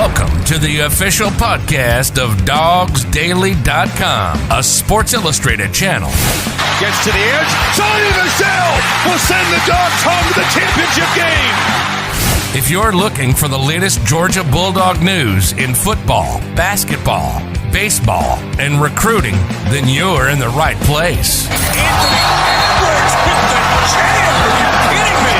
Welcome to the official podcast of DogsDaily.com, a Sports Illustrated channel. Gets to the edge. Sonny Michel will send the Dogs home to the championship game. If you're looking for the latest Georgia Bulldog news in football, basketball, baseball, and recruiting, then you're in the right place. Anthony Edwards hit the jam. Are you kidding me?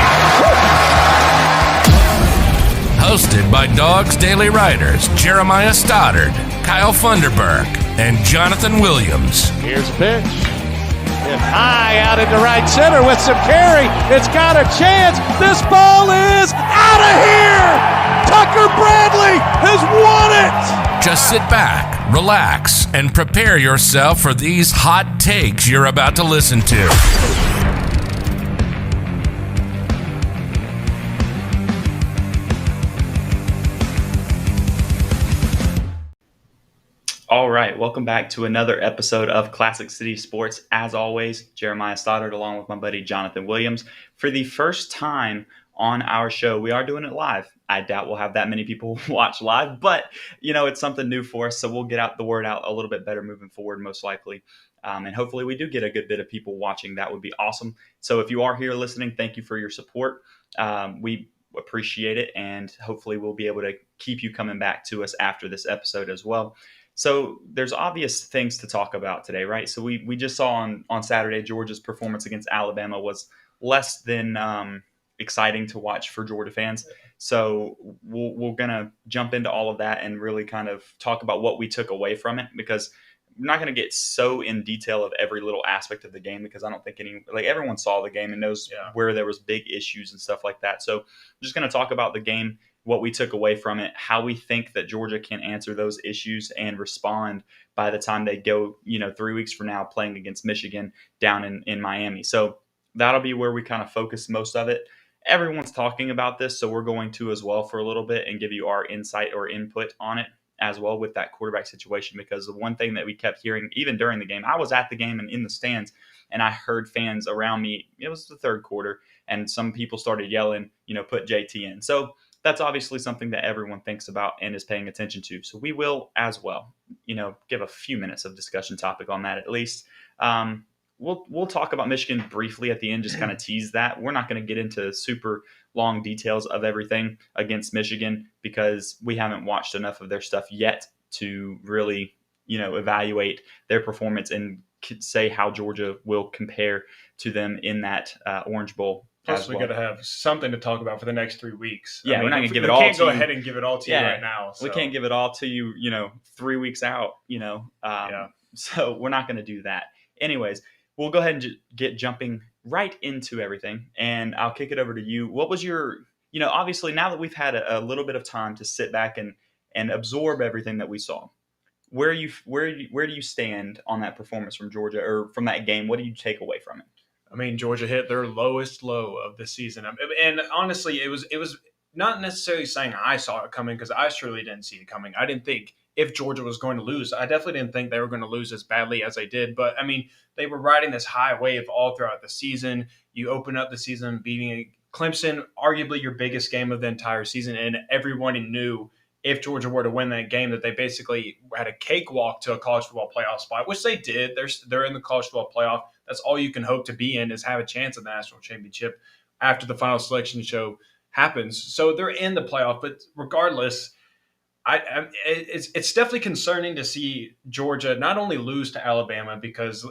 Hosted by Dogs Daily writers Jeremiah Stoddard, Kyle Funderburk, and Jonathan Williams. Here's a pitch. Hit high out into right center with some carry. It's got a chance. This ball is out of here. Tucker Bradley has won it. Just sit back, relax, and prepare yourself for these hot takes you're about to listen to. All right, welcome back to another episode of Classic City Sports. As always, Jeremiah Stoddard along with my buddy Jonathan Williams. For the first time on our show, we are doing it live. I doubt we'll have that many people watch live, but it's something new for us, so we'll get the word out a little bit better moving forward, most likely. And hopefully we do get a good bit of people watching. That would be awesome. So if you are here listening, thank you for your support. We appreciate it, and hopefully we'll be able to keep you coming back to us after this episode as well. So there's obvious things to talk about today, right? So we just saw on Saturday, Georgia's performance against Alabama was less than exciting to watch for Georgia fans. So we're going to jump into all of that and really kind of talk about what we took away from it, because we're not going to get so in detail of every little aspect of the game, because I don't think everyone saw the game and knows where there was big issues and stuff like that. So I'm just going to talk about the game, what we took away from it, how we think that Georgia can answer those issues and respond by the time they go, 3 weeks from now, playing against Michigan down in Miami. So that'll be where we kind of focus most of it. Everyone's talking about this, so we're going to as well for a little bit and give you our insight or input on it as well with that quarterback situation, because the one thing that we kept hearing even during the game, I was at the game and in the stands, and I heard fans around me, it was the third quarter, and some people started yelling, put JT in. So that's obviously something that everyone thinks about and is paying attention to. So we will as well, give a few minutes of discussion topic on that at least. We'll talk about Michigan briefly at the end, just kind of tease that. We're not going to get into super long details of everything against Michigan because we haven't watched enough of their stuff yet to really, evaluate their performance and say how Georgia will compare to them in that Orange Bowl. Plus, we got to have something to talk about for the next 3 weeks. Yeah, we're not going to give it all to you. We can't go ahead and give it all to you right now. So. We can't give it all to you, 3 weeks out, So we're not going to do that. Anyways, we'll go ahead and get jumping right into everything, and I'll kick it over to you. What was your, obviously now that we've had a little bit of time to sit back and absorb everything that we saw, where do you stand on that performance from Georgia or from that game? What do you take away from it? I mean, Georgia hit their lowest low of the season. And honestly, it was not necessarily saying I saw it coming, because I surely didn't see it coming. I didn't think if Georgia was going to lose, I definitely didn't think they were going to lose as badly as they did. But, I mean, they were riding this high wave all throughout the season. You open up the season beating Clemson, arguably your biggest game of the entire season, and everyone knew if Georgia were to win that game that they basically had a cakewalk to a college football playoff spot, which they did. They're in the college football playoff. That's all you can hope to be in, is have a chance at the national championship after the final selection show happens. So they're in the playoff, but regardless, it's definitely concerning to see Georgia not only lose to Alabama, because,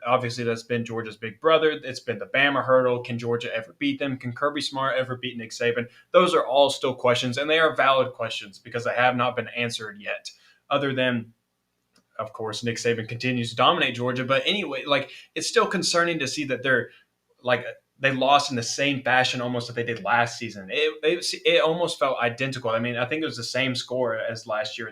obviously that's been Georgia's big brother. It's been the Bama hurdle. Can Georgia ever beat them? Can Kirby Smart ever beat Nick Saban? Those are all still questions, and they are valid questions because they have not been answered yet, other than, of course, Nick Saban continues to dominate Georgia. But anyway, it's still concerning to see that they're they lost in the same fashion almost that they did last season. It almost felt identical. I mean, I think it was the same score as last year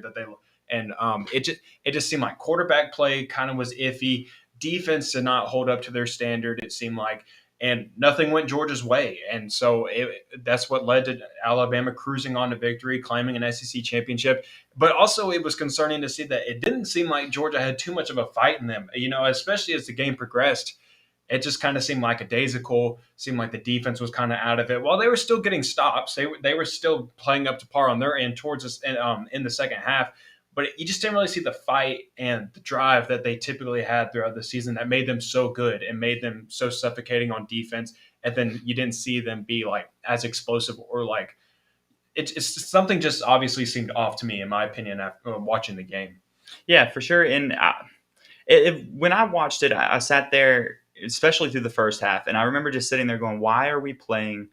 it just seemed like quarterback play kind of was iffy. Defense did not hold up to their standard, it seemed like, and nothing went Georgia's way. And so that's what led to Alabama cruising on to victory, claiming an SEC championship. But also it was concerning to see that it didn't seem like Georgia had too much of a fight in them, especially as the game progressed. It just kind of seemed like a daisical, seemed like the defense was kind of out of it. While they were still getting stops, they were still playing up to par on their end towards us in the second half. But you just didn't really see the fight and the drive that they typically had throughout the season that made them so good and made them so suffocating on defense. And then you didn't see them be like as explosive or like it's something just obviously seemed off to me, in my opinion, after watching the game. Yeah, for sure. And when I watched it, I sat there, especially through the first half, and I remember just sitting there going, why are we playing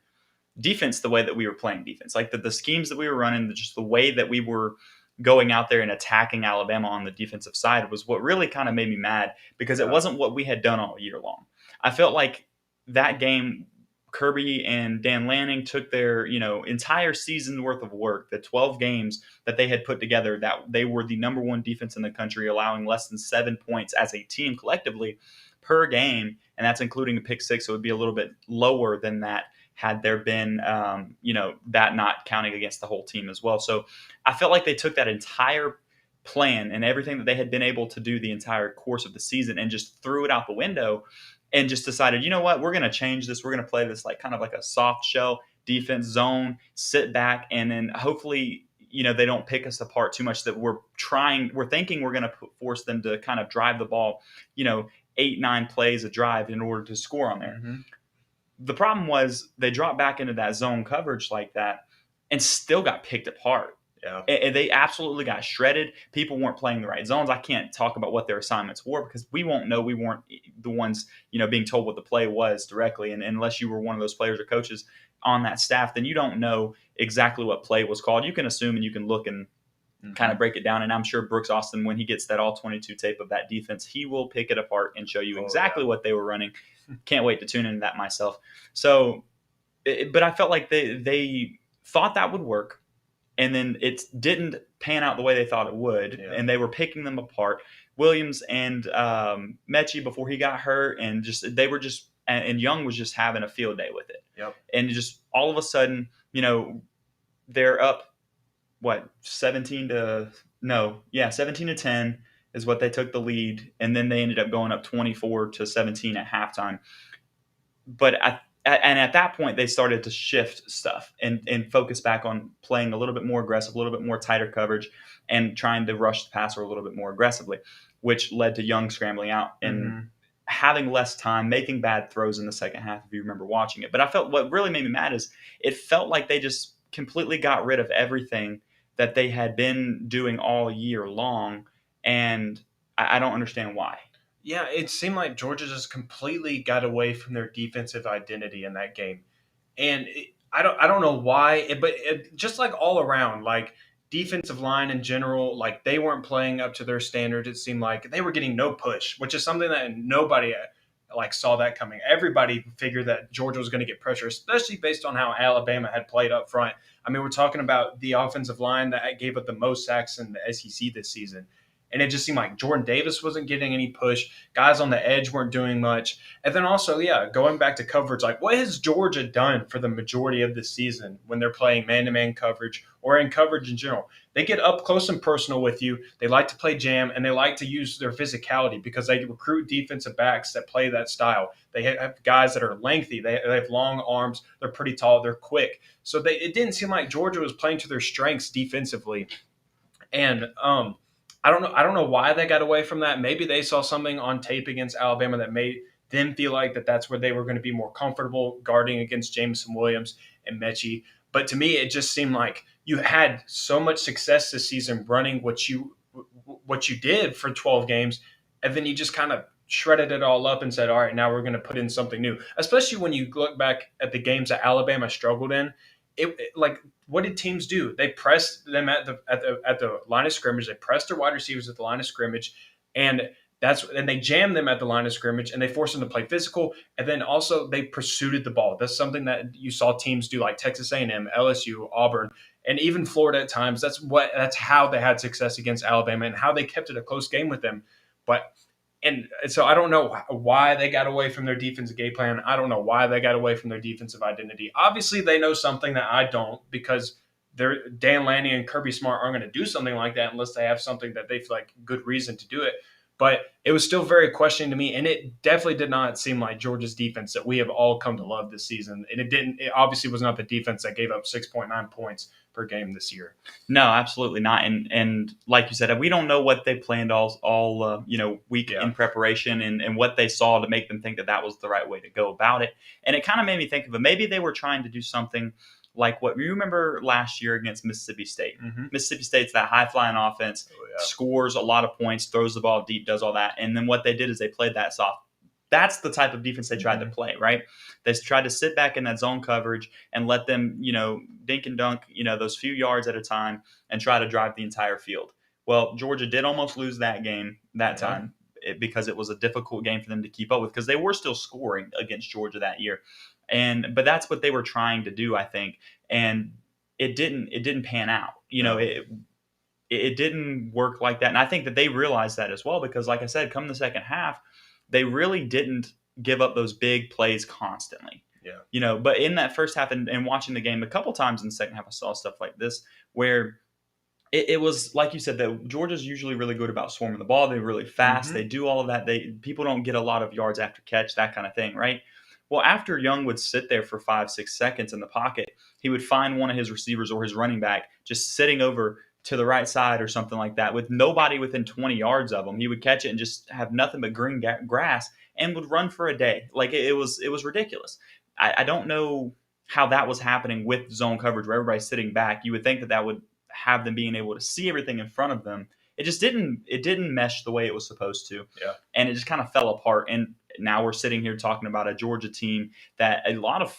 defense the way that we were playing defense? Like the schemes that we were running, just the way that we were going out there and attacking Alabama on the defensive side was what really kind of made me mad, because it wasn't what we had done all year long. I felt like that game, Kirby and Dan Lanning took their, entire season's worth of work, the 12 games that they had put together, that they were the number one defense in the country, allowing less than 7 points as a team collectively per game. And that's including a pick six. So it would be a little bit lower than that had there been, that not counting against the whole team as well. So I felt like they took that entire plan and everything that they had been able to do the entire course of the season and just threw it out the window and just decided, you know what, we're going to change this. We're going to play this like kind of like a soft shell defense zone, sit back, and then hopefully, they don't pick us apart too much, that we're thinking we're going to force them to kind of drive the ball, 8-9 plays a drive in order to score on there. Mm-hmm. The problem was they dropped back into that zone coverage like that and still got picked apart. Yeah. And they absolutely got shredded. People weren't playing the right zones. I can't talk about what their assignments were because we won't know. We weren't the ones, being told what the play was directly. And unless you were one of those players or coaches on that staff, then you don't know exactly what play was called. You can assume and you can look and kind of break it down. And I'm sure Brooks Austin, when he gets that all 22 tape of that defense, he will pick it apart and show you exactly what they were running. Can't wait to tune into that myself. So, but I felt like they thought that would work. And then it didn't pan out the way they thought it would, and they were picking them apart. Williams and Mechie before he got hurt, and and Young was just having a field day with it. Yep. And just all of a sudden, they're up, 17 to 10 is what they took the lead, and then they ended up going up 24-17 at halftime. But at that point, they started to shift stuff and focus back on playing a little bit more aggressive, a little bit more tighter coverage, and trying to rush the passer a little bit more aggressively, which led to Young scrambling out and having less time, making bad throws in the second half, if you remember watching it. But I felt what really made me mad is it felt like they just completely got rid of everything that they had been doing all year long, and I don't understand why. Yeah, it seemed like Georgia just completely got away from their defensive identity in that game. And I don't know why, but just like all around, like defensive line in general, like they weren't playing up to their standards. It seemed like they were getting no push, which is something that nobody saw that coming. Everybody figured that Georgia was going to get pressure, especially based on how Alabama had played up front. I mean, we're talking about the offensive line that gave up the most sacks in the SEC this season. And it just seemed like Jordan Davis wasn't getting any push. Guys on the edge weren't doing much. And then also, going back to coverage, like what has Georgia done for the majority of the season when they're playing man-to-man coverage or in coverage in general? They get up close and personal with you. They like to play jam, and they like to use their physicality because they recruit defensive backs that play that style. They have guys that are lengthy. They have long arms. They're pretty tall. They're quick. So it didn't seem like Georgia was playing to their strengths defensively. And I don't know why they got away from that. Maybe they saw something on tape against Alabama that made them feel like that's where they were going to be more comfortable guarding against Jameson Williams and Mechie. But to me, it just seemed like you had so much success this season running what you did for 12 games, and then you just kind of shredded it all up and said, all right, now we're going to put in something new. Especially when you look back at the games that Alabama struggled in. What did teams do? They pressed them at the line of scrimmage. They pressed their wide receivers at the line of scrimmage, and they jammed them at the line of scrimmage, and they forced them to play physical. And then also they pursued the ball. That's something that you saw teams do, like Texas A&M, LSU, Auburn, and even Florida at times. That's how they had success against Alabama and how they kept it a close game with them. And so I don't know why they got away from their defensive game plan. I don't know why they got away from their defensive identity. Obviously, they know something that I don't, because Dan Lanning and Kirby Smart aren't going to do something like that unless they have something that they feel like good reason to do it. But it was still very questioning to me, and it definitely did not seem like Georgia's defense that we have all come to love this season. And it obviously was not the defense that gave up 6.9 points per game this year. No, absolutely not. And like you said, we don't know what they planned all week in preparation and what they saw to make them think that was the right way to go about it. And it kind of made me think of it. Maybe they were trying to do something like what you remember last year against Mississippi State. Mm-hmm. Mississippi State's that high-flying offense, scores a lot of points, throws the ball deep, does all that. And then what they did is they played that soft. That's the type of defense they tried to play, right? They tried to sit back in that zone coverage and let them, dink and dunk, those few yards at a time and try to drive the entire field. Well, Georgia did almost lose that game that time because it was a difficult game for them to keep up with because they were still scoring against Georgia that year. But that's what they were trying to do, I think. And it didn't pan out. It didn't work like that. And I think that they realized that as well because, like I said, come the second half, they really didn't give up those big plays constantly. Yeah. But in that first half and watching the game a couple times in the second half, I saw stuff like this where it was, like you said, that Georgia's usually really good about swarming the ball. They're really fast. Mm-hmm. They do all of that. People don't get a lot of yards after catch, that kind of thing, right? Well, after Young would sit there for 5-6 seconds in the pocket, he would find one of his receivers or his running back just sitting over to the right side or something like that with nobody within 20 yards of him. He would catch it and just have nothing but green grass and would run for a day. Like it was ridiculous. I don't know how that was happening with zone coverage where everybody's sitting back. You would think that would have them being able to see everything in front of them. It just didn't mesh the way it was supposed to. Yeah. And it just kind of fell apart. And now we're sitting here talking about a Georgia team that a lot of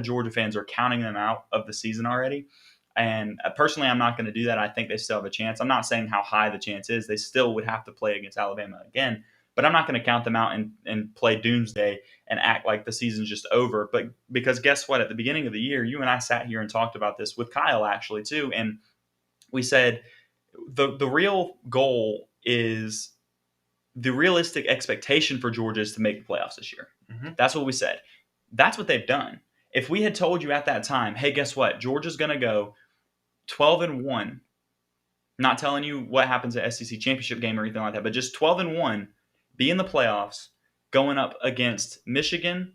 Georgia fans are counting them out of the season already. And personally, I'm not going to do that. I think they still have a chance. I'm not saying how high the chance is. They still would have to play against Alabama again. But I'm not going to count them out and play doomsday and act like the season's just over. But because guess what? At the beginning of the year, you and I sat here and talked about this with Kyle actually too. And we said the real goal is the realistic expectation for Georgia is to make the playoffs this year. Mm-hmm. That's what we said. That's what they've done. If we had told you at that time, hey, guess what? Georgia's going to go 12-1, not telling you what happens at SEC championship game or anything like that, but just 12-1, be in the playoffs, going up against Michigan,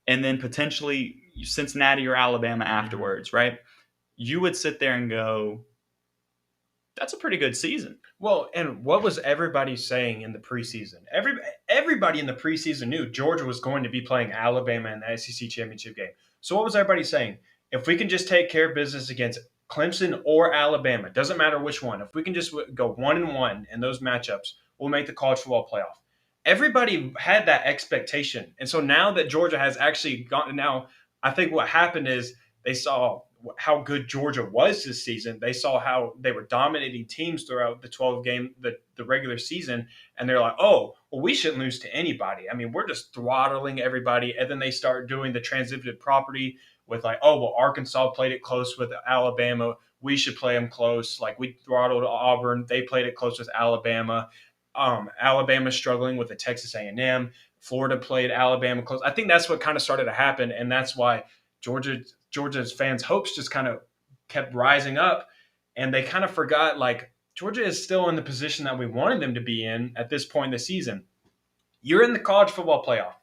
and then potentially Cincinnati or Alabama afterwards, right? You would sit there and go, that's a pretty good season. Well, and what was everybody saying in the preseason? Everybody in the preseason knew Georgia was going to be playing Alabama in the SEC championship game. So what was everybody saying? If we can just take care of business against Clemson or Alabama, doesn't matter which one. If we can just go 1-1 in those matchups, we'll make the college football playoff. Everybody had that expectation. And so now that Georgia has actually gotten now, I think what happened is they saw how good Georgia was this season. They saw how they were dominating teams throughout the 12-game, the regular season. And they're like, oh, well, we shouldn't lose to anybody. I mean, we're just throttling everybody. And then they start doing the transitive property with like, oh, well, Arkansas played it close with Alabama. We should play them close. Like we throttled Auburn. They played it close with Alabama. Alabama struggling with the Texas A&M. Florida played Alabama close. I think that's what kind of started to happen. And that's why Georgia's fans' hopes just kind of kept rising up. And they kind of forgot, like, Georgia is still in the position that we wanted them to be in at this point in the season. You're in the college football playoff.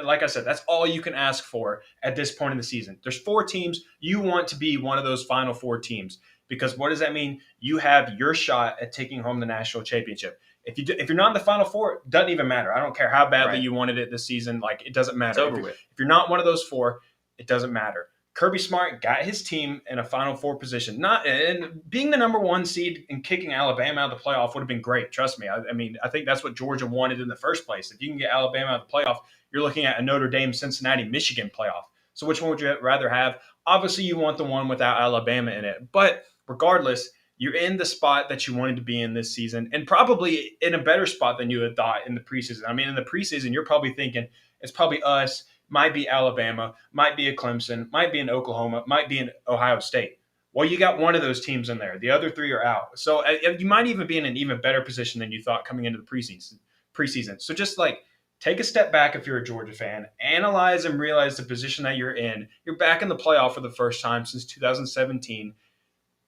Like I said, that's all you can ask for at this point in the season. There's 4 teams. You want to be one of those final 4 teams because what does that mean? You have your shot at taking home the national championship. If you're not in the final 4, it doesn't even matter. I don't care how badly you wanted it this season. Like, it doesn't matter. It's over with. If you're not one of those 4, it doesn't matter. Kirby Smart got his team in a Final Four position. And being the number 1 seed and kicking Alabama out of the playoff would have been great. Trust me. I mean, I think that's what Georgia wanted in the first place. If you can get Alabama out of the playoff, you're looking at a Notre Dame, Cincinnati, Michigan playoff. So which one would you rather have? Obviously, you want the one without Alabama in it. But regardless, you're in the spot that you wanted to be in this season and probably in a better spot than you had thought in the preseason. I mean, in the preseason, you're probably thinking it's probably us. Might be Alabama, might be a Clemson, might be an Oklahoma, might be an Ohio State. Well, you got one of those teams in there. The other 3 are out. So you might even be in an even better position than you thought coming into the preseason. So just like take a step back if you're a Georgia fan, analyze and realize the position that you're in. You're back in the playoff for the first time since 2017.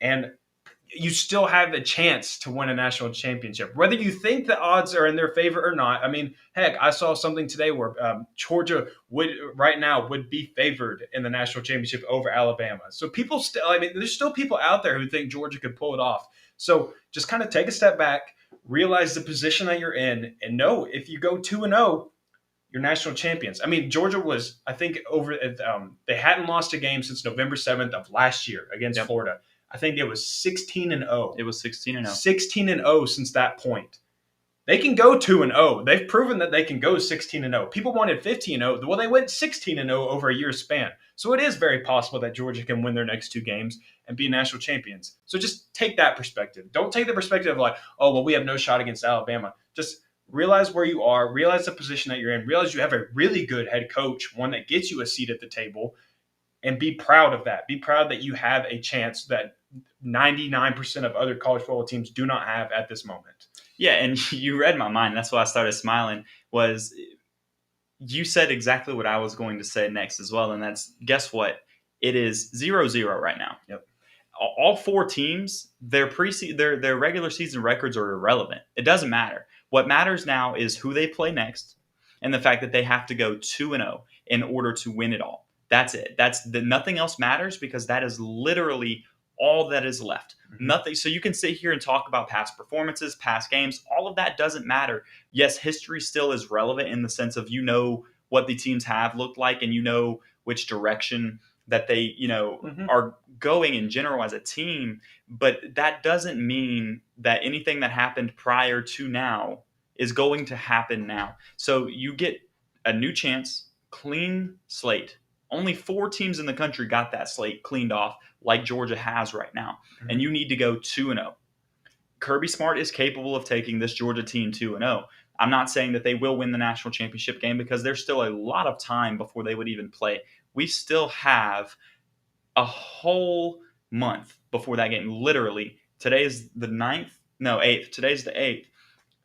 And you still have a chance to win a national championship. Whether you think the odds are in their favor or not, I mean, heck, I saw something today where Georgia right now would be favored in the national championship over Alabama. So people still, I mean, there's still people out there who think Georgia could pull it off. So just kind of take a step back, realize the position that you're in, and know if you go 2-0, you're national champions. I mean, Georgia was, I think, they hadn't lost a game since November 7th of last year against Florida. I think it was 16-0. It was 16-0. 16-0 since that point. They can go 2-0. They've proven that they can go 16-0. People wanted 15-0. Well, they went 16-0 over a year's span. So it is very possible that Georgia can win their next 2 games and be national champions. So just take that perspective. Don't take the perspective of like, oh, well, we have no shot against Alabama. Just realize where you are. Realize the position that you're in. Realize you have a really good head coach, one that gets you a seat at the table, and be proud of that. Be proud that you have a chance that 99% of other college football teams do not have at this moment. Yeah, and you read my mind. That's why I started smiling, was you said exactly what I was going to say next as well, and that's, guess what? It is 0-0 right now. Yep. All 4 teams, their regular season records are irrelevant. It doesn't matter. What matters now is who they play next and the fact that they have to go 2-0 in order to win it all. That's it. Nothing else matters, because that is literally all that is left. Mm-hmm. Nothing. So you can sit here and talk about past performances, past games. All of that doesn't matter. Yes, history still is relevant in the sense of, you know, what the teams have looked like, and you know which direction that they, are going in general as a team. But that doesn't mean that anything that happened prior to now is going to happen now. So you get a new chance, clean slate. Only 4 teams in the country got that slate cleaned off like Georgia has right now. Mm-hmm. And you need to go 2-0. Kirby Smart is capable of taking this Georgia team 2-0. I'm not saying that they will win the national championship game, because there's still a lot of time before they would even play. We still have a whole month before that game. Literally, today's the 9th. No, 8th. Today's the 8th.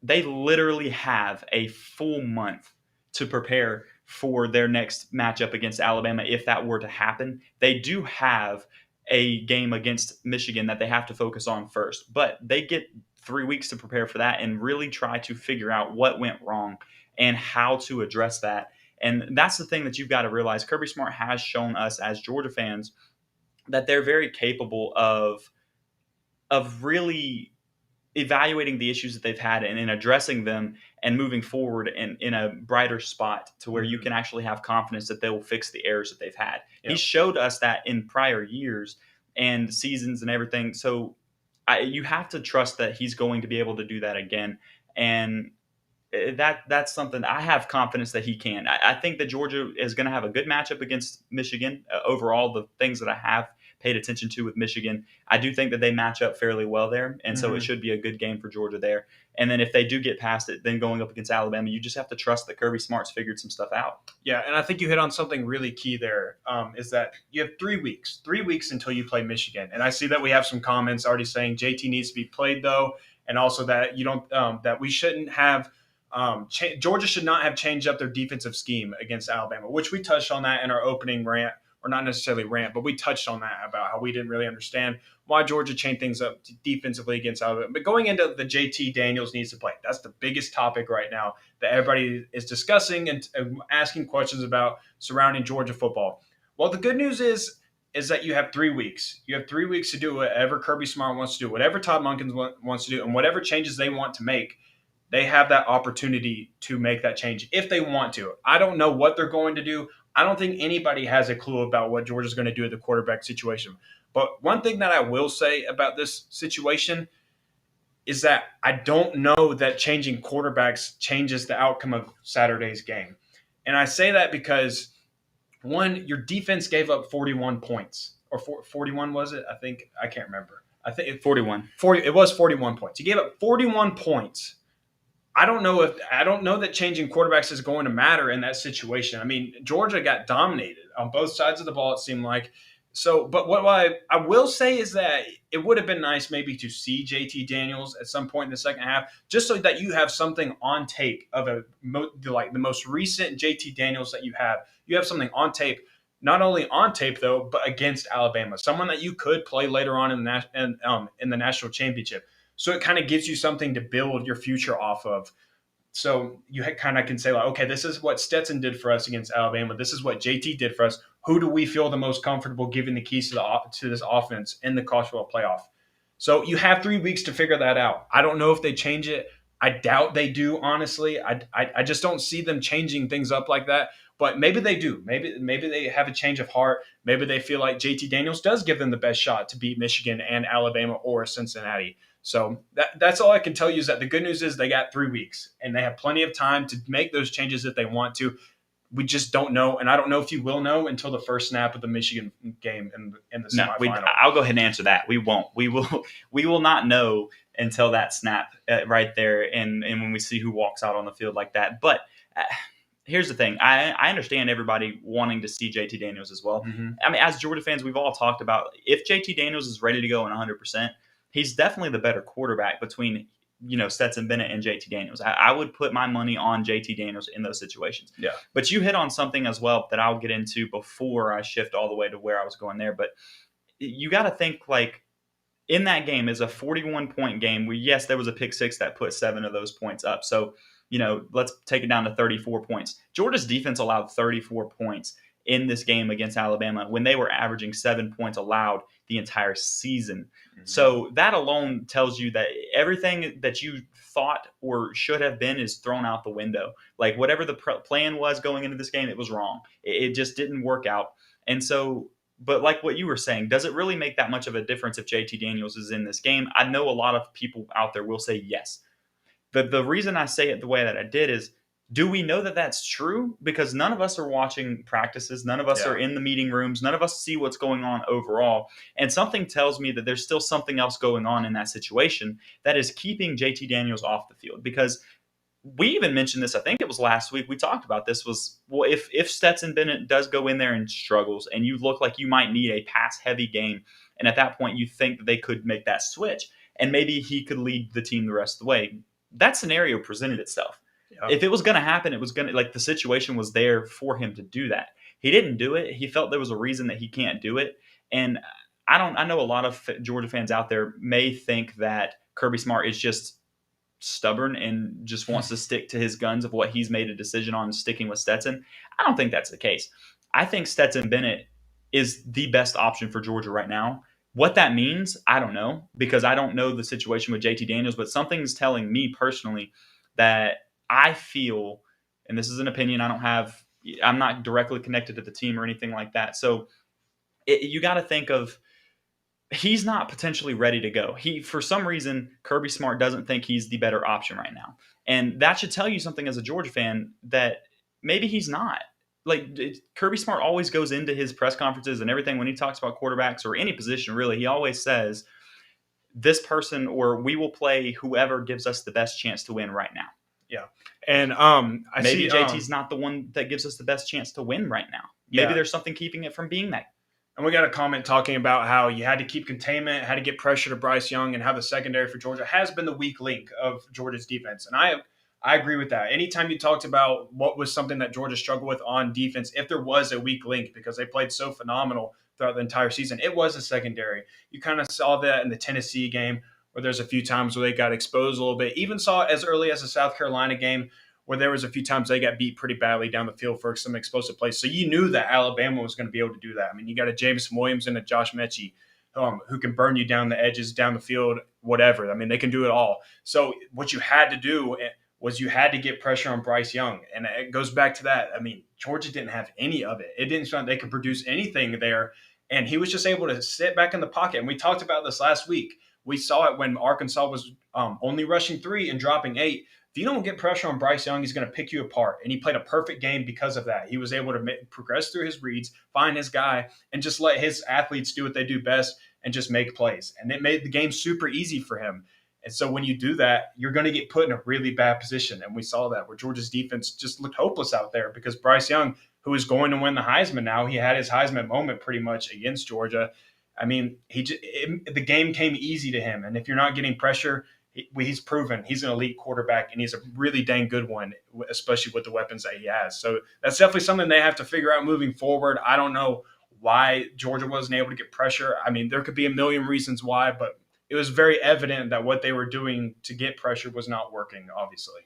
They literally have a full month to prepare for their next matchup against Alabama. If that were to happen, they do have a game against Michigan that they have to focus on first, but they get 3 weeks to prepare for that and really try to figure out what went wrong and how to address that. And that's the thing that you've got to realize. Kirby Smart has shown us as Georgia fans that they're very capable of really evaluating the issues that they've had and addressing them and moving forward in a brighter spot to where you can actually have confidence that they will fix the errors that they've had. Yep. He showed us that in prior years and seasons and everything. So you have to trust that he's going to be able to do that again. And that's something I have confidence that he can. I think that Georgia is going to have a good matchup against Michigan. Overall, the things that I have paid attention to with Michigan, I do think that they match up fairly well there. And so it should be a good game for Georgia there. And then if they do get past it, then going up against Alabama, you just have to trust that Kirby Smart's figured some stuff out. Yeah, and I think you hit on something really key there, is that you have 3 weeks until you play Michigan. And I see that we have some comments already saying JT needs to be played, though, and also that you don't that we shouldn't have Georgia should not have changed up their defensive scheme against Alabama, which we touched on that in our opening rant. Or not necessarily rant, but we touched on that about how we didn't really understand why Georgia changed things up defensively against Alabama. But going into the JT Daniels needs to play. That's the biggest topic right now that everybody is discussing and asking questions about surrounding Georgia football. Well, the good news is that you have 3 weeks. You have 3 weeks to do whatever Kirby Smart wants to do, whatever Todd Monken wants to do, and whatever changes they want to make. They have that opportunity to make that change if they want to. I don't know what they're going to do. I don't think anybody has a clue about what Georgia's going to do at the quarterback situation. But one thing that I will say about this situation is that I don't know that changing quarterbacks changes the outcome of Saturday's game. And I say that because, one, your defense gave up 41 points. Or 41 was it? I can't remember. I think 41. It was 41 points. You gave up 41 points. I don't know that changing quarterbacks is going to matter in that situation. I mean, Georgia got dominated on both sides of the ball, it seemed like. So, but what I will say is that it would have been nice maybe to see JT Daniels at some point in the second half, just so that you have something on tape of the most recent JT Daniels that you have. You have something on tape. not only on tape though, but against Alabama, someone that you could play later on in the national championship. So it kind of gives you something to build your future off of. So you kind of can say, like, okay, this is what Stetson did for us against Alabama. This is what JT did for us. Who do we feel the most comfortable giving the keys to this offense in the college football playoff? So you have 3 weeks to figure that out. I don't know if they change it. I doubt they do, honestly. I just don't see them changing things up like that. But maybe they do. Maybe they have a change of heart. Maybe they feel like JT Daniels does give them the best shot to beat Michigan and Alabama or Cincinnati. So that's all I can tell you is that the good news is they got 3 weeks, and they have plenty of time to make those changes if they want to. We just don't know, and I don't know if you will know until the first snap of the Michigan game in the semifinal. I'll go ahead and answer that. We won't. We will not know until that snap right there, and when we see who walks out on the field like that. But here's the thing. I understand everybody wanting to see JT Daniels as well. Mm-hmm. I mean, as Georgia fans, we've all talked about if JT Daniels is ready to go in 100%, he's definitely the better quarterback between Stetson Bennett and JT Daniels. I would put my money on JT Daniels in those situations. Yeah. But you hit on something as well that I'll get into before I shift all the way to where I was going there. But you got to think, like, in that game is a 41-point game where, yes, there was a pick six that put 7 of those points up. So, let's take it down to 34 points. Georgia's defense allowed 34 points in this game against Alabama when they were averaging 7 points allowed the entire season. Mm-hmm. So that alone tells you that everything that you thought or should have been is thrown out the window. Like, whatever the plan was going into this game, it was wrong. It just didn't work out. And so, but like what you were saying, does it really make that much of a difference if JT Daniels is in this game? I know a lot of people out there will say yes. The reason I say it the way that I did is, do we know that that's true? Because none of us are watching practices. None of us are in the meeting rooms. None of us see what's going on overall. And something tells me that there's still something else going on in that situation that is keeping JT Daniels off the field. Because we even mentioned this, I think it was last week, we talked about this, was, well, if Stetson Bennett does go in there and struggles and you look like you might need a pass-heavy game, and at that point you think that they could make that switch and maybe he could lead the team the rest of the way, that scenario presented itself. If it was going to happen, it was going to, like, the situation was there for him to do that. He didn't do it. He felt there was a reason that he can't do it. And I know a lot of Georgia fans out there may think that Kirby Smart is just stubborn and just wants to stick to his guns of what he's made a decision on, sticking with Stetson. I don't think that's the case. I think Stetson Bennett is the best option for Georgia right now. What that means, I don't know, because I don't know the situation with JT Daniels, but something's telling me personally that I feel, and this is an opinion, I'm not directly connected to the team or anything like that. So you got to think of, he's not potentially ready to go. For some reason, Kirby Smart doesn't think he's the better option right now. And that should tell you something as a Georgia fan, that maybe he's not. Like, Kirby Smart always goes into his press conferences and everything when he talks about quarterbacks or any position, really, he always says, this person, or we will play whoever gives us the best chance to win right now. Yeah. And maybe JT's not the one that gives us the best chance to win right now. Maybe there's something keeping it from being that. And we got a comment talking about how you had to keep containment, had to get pressure to Bryce Young, and how the secondary for Georgia has been the weak link of Georgia's defense. And I agree with that. Anytime you talked about what was something that Georgia struggled with on defense, if there was a weak link, because they played so phenomenal throughout the entire season, it was a secondary. You kind of saw that in the Tennessee game, where there's a few times where they got exposed a little bit. Even saw it as early as the South Carolina game, where there was a few times they got beat pretty badly down the field for some explosive plays. So you knew that Alabama was going to be able to do that. I mean, you got a Jameson Williams and a Josh Mechie who can burn you down the edges, down the field, whatever. I mean, they can do it all. So what you had to do was you had to get pressure on Bryce Young. And it goes back to that. I mean, Georgia didn't have any of it. It didn't sound like they could produce anything there. And he was just able to sit back in the pocket. And we talked about this last week. We saw it when Arkansas was only rushing 3 and dropping 8. If you don't get pressure on Bryce Young, he's going to pick you apart. And he played a perfect game because of that. He was able to progress through his reads, find his guy, and just let his athletes do what they do best and just make plays. And it made the game super easy for him. And so when you do that, you're going to get put in a really bad position. And we saw that where Georgia's defense just looked hopeless out there because Bryce Young, who is going to win the Heisman now, he had his Heisman moment pretty much against Georgia. I mean, the game came easy to him. And if you're not getting pressure, he's proven he's an elite quarterback, and he's a really dang good one, especially with the weapons that he has. So that's definitely something they have to figure out moving forward. I don't know why Georgia wasn't able to get pressure. I mean, there could be a million reasons why, but it was very evident that what they were doing to get pressure was not working, obviously.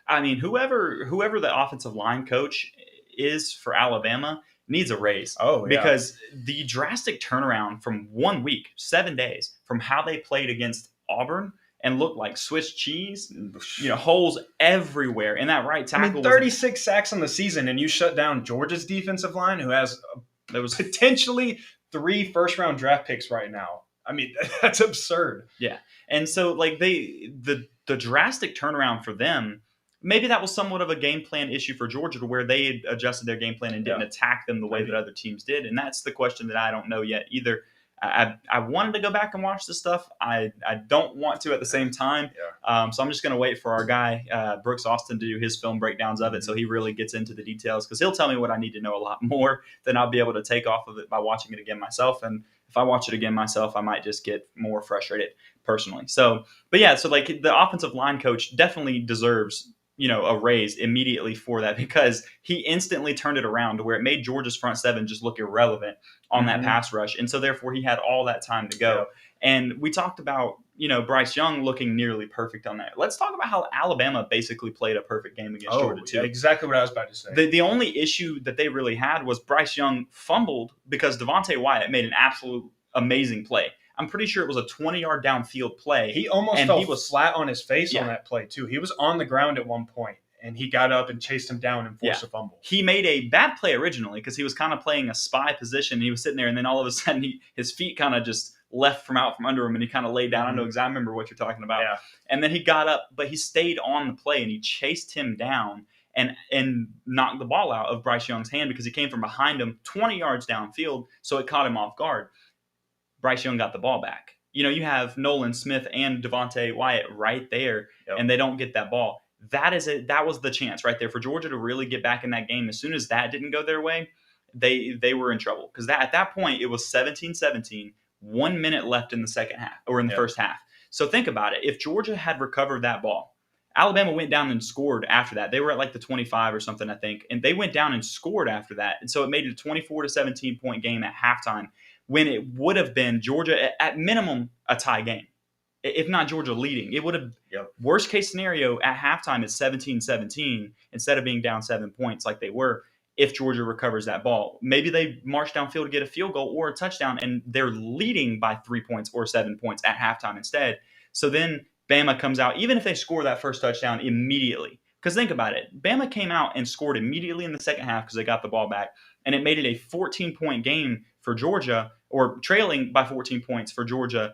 I mean, whoever the offensive line coach is for Alabama needs a raise. Oh, yeah. Because the drastic turnaround from 1 week, 7 days, from how they played against Auburn and looked like Swiss cheese, holes everywhere. And that right tackle, 36 sacks on the season, and you shut down Georgia's defensive line, who has potentially 3 first-round draft picks right now. I mean, that's absurd. Yeah. And so, like, the drastic turnaround for them, maybe that was somewhat of a game plan issue for Georgia, to where they had adjusted their game plan and didn't attack them the way that other teams did. And that's the question that I don't know yet either. I wanted to go back and watch this stuff. I don't want to at the same time. Yeah. So I'm just going to wait for our guy, Brooks Austin, to do his film breakdowns of it, so he really gets into the details, because he'll tell me what I need to know a lot more than I'll be able to take off of it by watching it again myself. And if I watch it again myself, I might just get more frustrated personally. So, but yeah, so like the offensive line coach definitely deserves a raise immediately for that, because he instantly turned it around to where it made Georgia's front seven just look irrelevant on that pass rush. And so therefore he had all that time to go. Yeah. And we talked about, Bryce Young looking nearly perfect on that. Let's talk about how Alabama basically played a perfect game against Georgia too. Yeah, exactly what I was about to say. The only issue that they really had was Bryce Young fumbled because Devontae Wyatt made an absolute amazing play. I'm pretty sure it was a 20-yard downfield play. He almost fell flat on his face on that play, too. He was on the ground at one point, and he got up and chased him down and forced a fumble. He made a bad play originally because he was kind of playing a spy position. He was sitting there, and then all of a sudden his feet kind of just left from under him, and he kind of laid down. I know exactly. I remember what you're talking about. Yeah. And then he got up, but he stayed on the play, and he chased him down and knocked the ball out of Bryce Young's hand because he came from behind him 20 yards downfield, so it caught him off guard. Bryce Young got the ball back. You have Nolan Smith and Devontae Wyatt right there, and they don't get that ball. That was the chance right there for Georgia to really get back in that game. As soon as that didn't go their way, they were in trouble, because at that point it was 17-17, 1 minute left in the second half, or in the first half. So think about it. If Georgia had recovered that ball, Alabama went down and scored after that. They were at like the 25 or something, I think, and they went down and scored after that. And so it made it a 24-17 point game at halftime, when it would have been Georgia at minimum a tie game, if not Georgia leading. It would have, worst case scenario at halftime is 17-17 instead of being down 7 points like they were, if Georgia recovers that ball. Maybe they march downfield to get a field goal or a touchdown, and they're leading by 3 points or 7 points at halftime instead. So then Bama comes out, even if they score that first touchdown immediately. Because think about it. Bama came out and scored immediately in the second half because they got the ball back, and it made it a 14-point game for Georgia, or trailing by 14 points for Georgia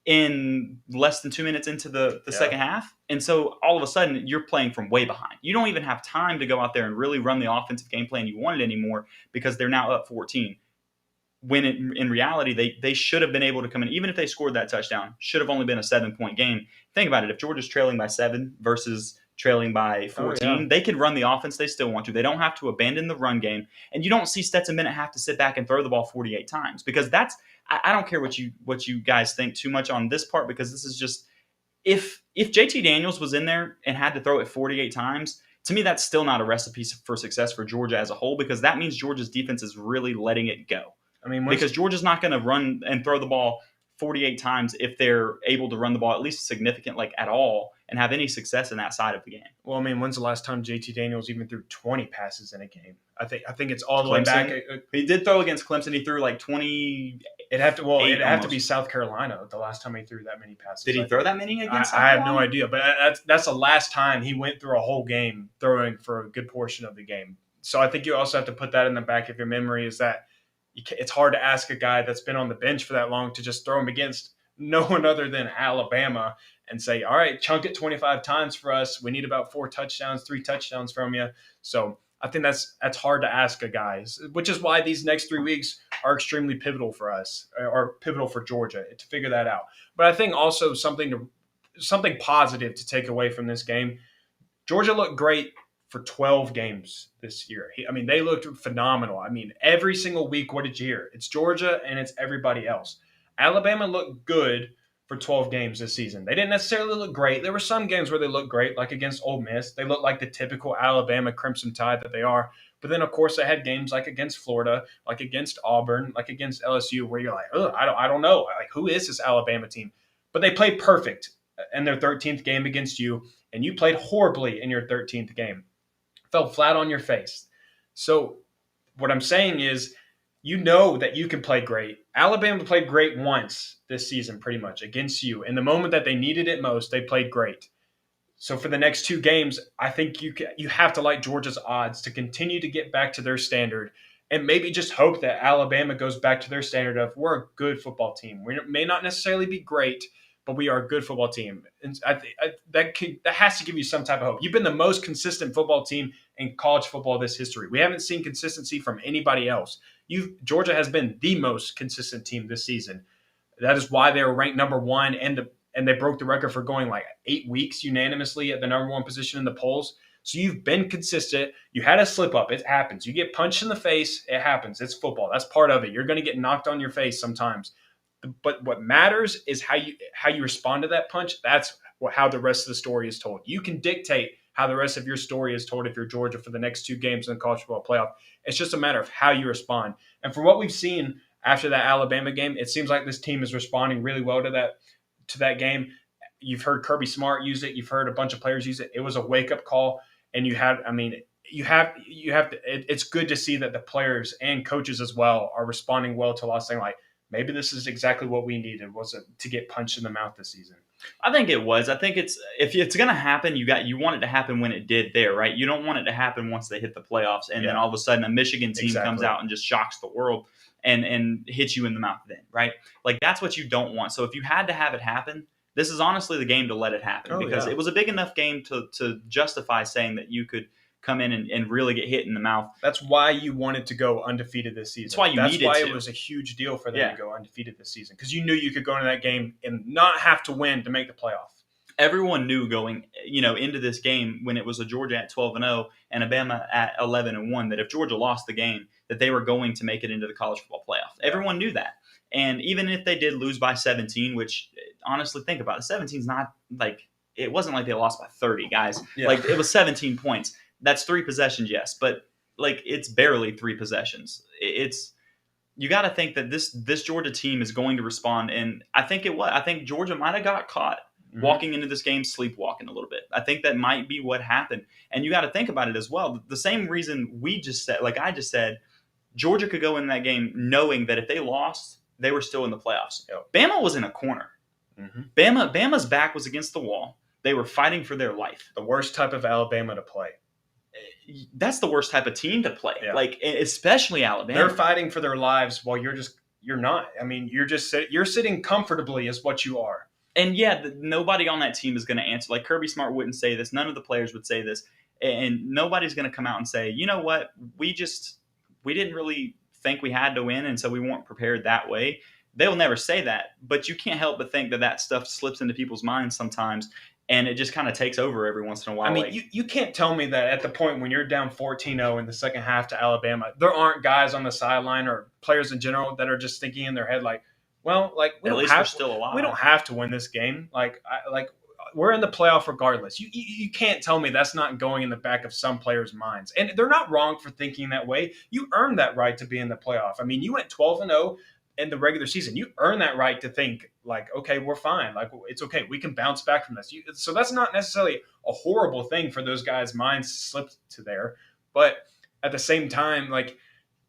in less than 2 minutes into the second half. And so all of a sudden you're playing from way behind. You don't even have time to go out there and really run the offensive game plan you wanted anymore, because they're now up 14. When in reality, they should have been able to come in, even if they scored that touchdown, should have only been a 7-point game. Think about it. If Georgia's trailing by 7 versus trailing by 14, they could run the offense they still want to. They don't have to abandon the run game. And you don't see Stetson Bennett have to sit back and throw the ball 48 times, because I don't care what you guys think too much on this part, because this is just, if JT Daniels was in there and had to throw it 48 times, to me that's still not a recipe for success for Georgia as a whole, because that means Georgia's defense is really letting it go. I mean, because Georgia's not going to run and throw the ball 48 times if they're able to run the ball at least significant, like at all, and have any success in that side of the game. Well, I mean, when's the last time JT Daniels even threw 20 passes in a game? I think it's all the way back. He did throw against Clemson. He threw like 20. It'd have to be South Carolina the last time he threw that many passes. Did he throw that many against South Carolina? I have no idea, but that's the last time he went through a whole game throwing for a good portion of the game. So I think you also have to put that in the back of your memory, is that it's hard to ask a guy that's been on the bench for that long to just throw him against no one other than Alabama and say, all right, chunk it 25 times for us. We need about 3 touchdowns from you. So I think that's hard to ask a guy, which is why these next 3 weeks are extremely pivotal for us, or pivotal for Georgia, to figure that out. But I think also something positive to take away from this game. Georgia looked great for 12 games this year. They looked phenomenal. Every single week, what did you hear? It's Georgia and it's everybody else. Alabama looked good for 12 games this season. They didn't necessarily look great. There were some games where they looked great, like against Ole Miss. They looked like the typical Alabama Crimson Tide that they are. But then, of course, they had games like against Florida, like against Auburn, like against LSU, where you're like, I don't know. Like, who is this Alabama team? But they played perfect in their 13th game against you, and you played horribly in your 13th game. Fell flat on your face. So what I'm saying is, you know that you can play great. Alabama played great once this season, pretty much, against you. In the moment that they needed it most, they played great. So for the next 2 games, I think you have to like Georgia's odds to continue to get back to their standard, and maybe just hope that Alabama goes back to their standard of, we're a good football team. We may not necessarily be great, but we are a good football team. And that has to give you some type of hope. You've been the most consistent football team in college football this history. We haven't seen consistency from anybody else. Georgia has been the most consistent team this season. That is why they were ranked number 1, and they broke the record for going like 8 weeks unanimously at the number 1 position in the polls. So you've been consistent. You had a slip up. It happens. You get punched in the face. It happens. It's football. That's part of it. You're going to get knocked on your face sometimes. But what matters is how you respond to that punch. That's how the rest of the story is told. You can dictate how the rest of your story is told if you're Georgia for the next 2 games in the college football playoff. It's just a matter of how you respond. And from what we've seen after that Alabama game, it seems like this team is responding really well to that game. You've heard Kirby Smart use it. You've heard a bunch of players use it. It was a wake-up call. And it's good to see that the players and coaches as well are responding well to a loss, saying like, maybe this is exactly what we needed, was to get punched in the mouth this season. I think it was. I think if it's going to happen, you want it to happen when it did there, right? You don't want it to happen once they hit the playoffs, and then all of a sudden a Michigan team comes out and just shocks the world and hits you in the mouth then, right? Like, that's what you don't want. So if you had to have it happen, this is honestly the game to let it happen, because it was a big enough game to justify saying that you could come in and really get hit in the mouth. That's why you wanted to go undefeated this season. That's why it was a huge deal for them to go undefeated this season, because you knew you could go into that game and not have to win to make the playoff. Everyone knew going, into this game, when it was a Georgia at 12-0 and Alabama at 11-1, that if Georgia lost the game, that they were going to make it into the college football playoff. Everyone knew that. And even if they did lose by 17, which honestly, think about it, 17 is not like, it wasn't like they lost by 30, guys. Yeah. Like, it was 17 points. That's 3 possessions, yes, but like, it's barely 3 possessions. You got to think that this Georgia team is going to respond, and I think Georgia might have got caught walking into this game sleepwalking a little bit. I think that might be what happened, and you got to think about it as well. The same reason I just said, Georgia could go in that game knowing that if they lost, they were still in the playoffs. Yep. Bama was in a corner. Mm-hmm. Bama's back was against the wall. They were fighting for their life. The worst type of Alabama to play. That's the worst type of team to play. Yeah. Like, especially Alabama. They're fighting for their lives while you're not. I mean, you're sitting comfortably is what you are. And nobody on that team is going to answer. Like, Kirby Smart wouldn't say this. None of the players would say this. And nobody's going to come out and say, you know what, we didn't really think we had to win, and so we weren't prepared that way. They'll never say that. But you can't help but think that stuff slips into people's minds sometimes. And it just kind of takes over every once in a while. I mean, you can't tell me that at the point when you're down 14-0 in the second half to Alabama, there aren't guys on the sideline or players in general that are just thinking in their head like, well, like, we don't have to win this game. Like we're in the playoff regardless. You can't tell me that's not going in the back of some players' minds. And they're not wrong for thinking that way. You earned that right to be in the playoff. I mean, you went 12-0 in the regular season. You earn that right to think like, okay, we're fine. Like, it's okay. We can bounce back from this. So that's not necessarily a horrible thing for those guys' minds slipped to there. But at the same time, like,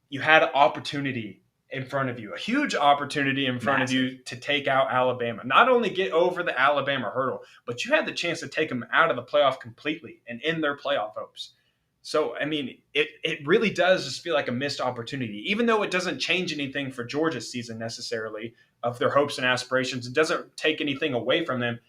you had an opportunity in front of you, a huge opportunity in front of you to take out Alabama. Not only get over the Alabama hurdle, but you had the chance to take them out of the playoff completely and end their playoff hopes. So, I mean, it really does just feel like a missed opportunity, even though it doesn't change anything for Georgia's season necessarily of their hopes and aspirations. It doesn't take anything away from them.